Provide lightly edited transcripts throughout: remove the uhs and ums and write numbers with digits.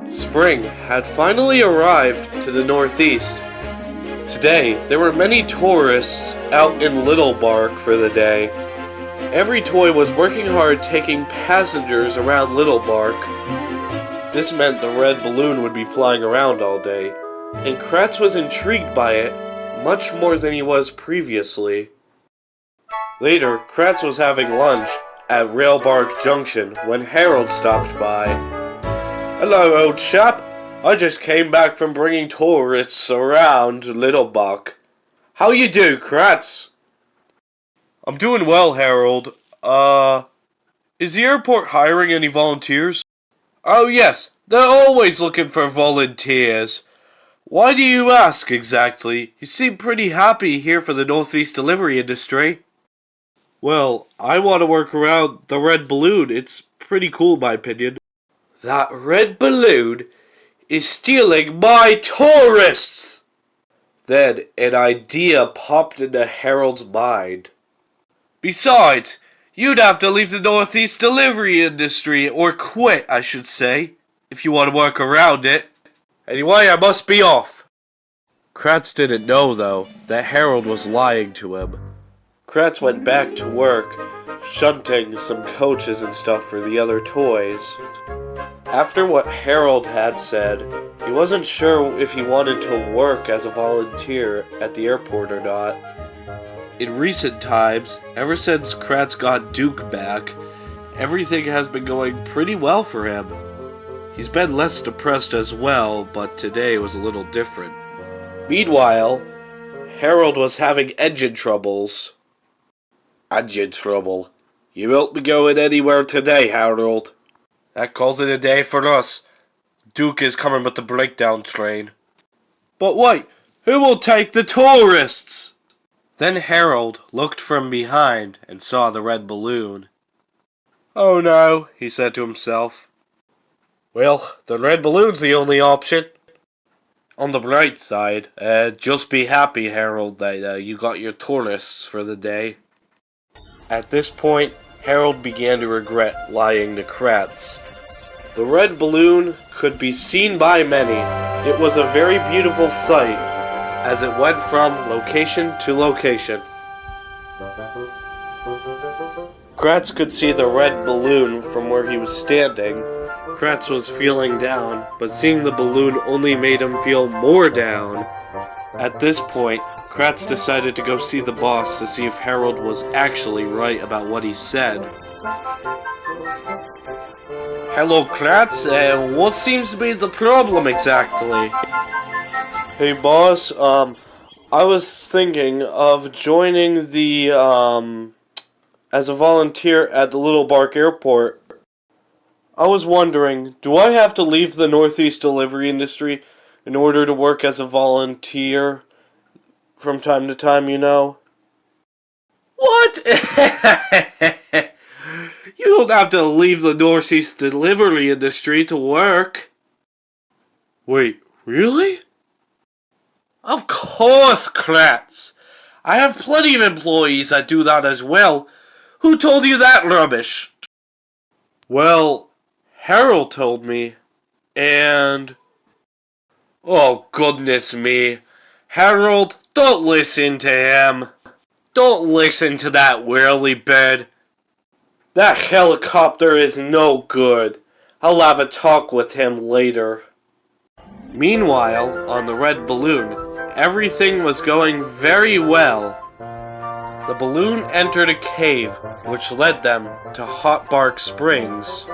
Spring had finally arrived to the Northeast. Today, there were many tourists out in Little Bark for the day. Every toy was working hard taking passengers around Little Bark. This meant the red balloon would be flying around all day, and Kratz was intrigued by it much more than he was previously. Later, Kratz was having lunch at Railbark Junction when Harold stopped by. "Hello, old chap. I just came back from bringing tourists around Little Bark. How you do, Kratz?" "I'm doing well, Harold. Is the airport hiring any volunteers?" "Oh yes, they're always looking for volunteers. Why do you ask exactly? You seem pretty happy here for the Northeast delivery industry." "Well, I want to work around the red balloon. It's pretty cool in my opinion." "That red balloon is stealing my tourists!" Then an idea popped into Harold's mind. "Besides, you'd have to leave the Northeast delivery industry, or quit, I should say, if you want to work around it. Anyway, I must be off." Kratz didn't know, though, that Harold was lying to him. Kratz went back to work, shunting some coaches and stuff for the other toys. After what Harold had said, he wasn't sure if he wanted to work as a volunteer at the airport or not. In recent times, ever since Kratz got Duke back, everything has been going pretty well for him. He's been less depressed as well, but today was a little different. Meanwhile, Harold was having engine troubles. "Engine trouble? You won't be going anywhere today, Harold." "That calls it a day for us. Duke is coming with the breakdown train." "But wait, who will take the tourists?" Then Harold looked from behind and saw the red balloon. "Oh no," he said to himself. "Well, the red balloon's the only option." On the bright side, just be happy, Harold, that you got your tourists for the day. At this point, Harold began to regret lying to Kratz. The red balloon could be seen by many. It was a very beautiful sight as it went from location to location. Kratz could see the red balloon from where he was standing. Kratz was feeling down, but seeing the balloon only made him feel more down. At this point, Kratz decided to go see the boss to see if Harold was actually right about what he said. "Hello, Kratz. What seems to be the problem exactly?" "Hey, boss. I was thinking of joining the, as a volunteer at the Little Bark Airport. I was wondering, do I have to leave the Northeast delivery industry in order to work as a volunteer from time to time, you know?" "What?" "You don't have to leave the Northeast delivery industry to work." "Wait, really?" "Of course, Kratz. I have plenty of employees that do that as well. Who told you that rubbish?" "Well, Harold told me, and..." "Oh, goodness me. Harold, don't listen to him. Don't listen to that whirly-bird. That helicopter is no good. I'll have a talk with him later." Meanwhile, on the red balloon, everything was going very well. The balloon entered a cave, which led them to Hot Bark Springs.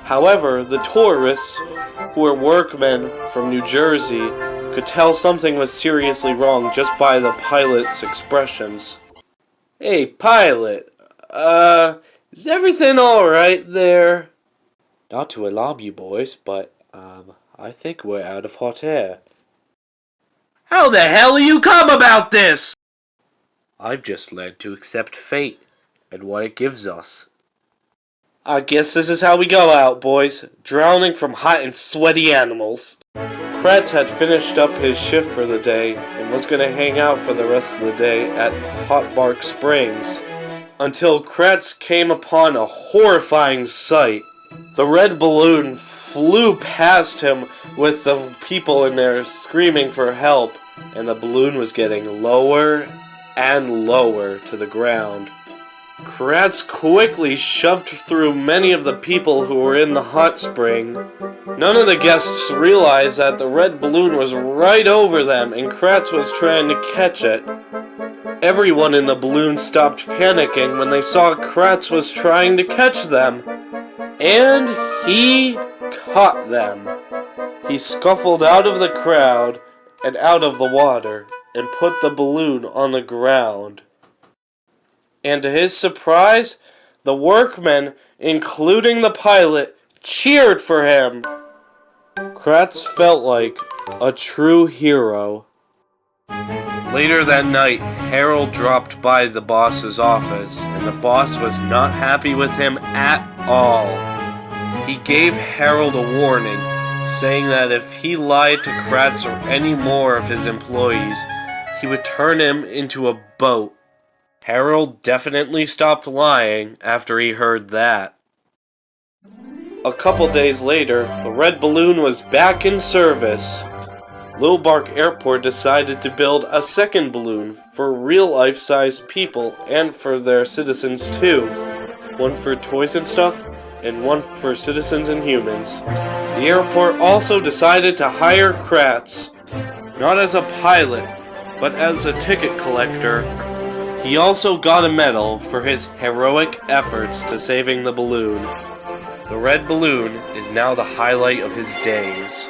However, the tourists, who were workmen from New Jersey, could tell something was seriously wrong just by the pilot's expressions. "Hey, pilot, is everything alright there?" "Not to alarm you boys, but, I think we're out of hot air." "How the hell you come about this?" "I've just learned to accept fate and what it gives us." I guess this is how we go out, boys. Drowning from hot and sweaty animals. Kratz had finished up his shift for the day and was going to hang out for the rest of the day at Hot Bark Springs. Until Kratz came upon a horrifying sight. The red balloon flew past him with the people in there screaming for help, and the balloon was getting lower and lower to the ground. Kratz quickly shoved through many of the people who were in the hot spring. None of the guests realized that the red balloon was right over them and Kratz was trying to catch it. Everyone in the balloon stopped panicking when they saw Kratz was trying to catch them. And he caught them. He scuffled out of the crowd and out of the water and put the balloon on the ground. And to his surprise, the workmen, including the pilot, cheered for him. Kratz felt like a true hero. Later that night, Harold dropped by the boss's office, and the boss was not happy with him at all. He gave Harold a warning, saying that if he lied to Kratz or any more of his employees, he would turn him into a boat. Harold definitely stopped lying after he heard that. A couple days later, the red balloon was back in service. Little Bark Airport decided to build a second balloon for real-life-sized people and for their citizens too. One for toys and stuff, and one for citizens and humans. The airport also decided to hire Kratz, not as a pilot, but as a ticket collector. He also got a medal for his heroic efforts to saving the balloon. The red balloon is now the highlight of his days.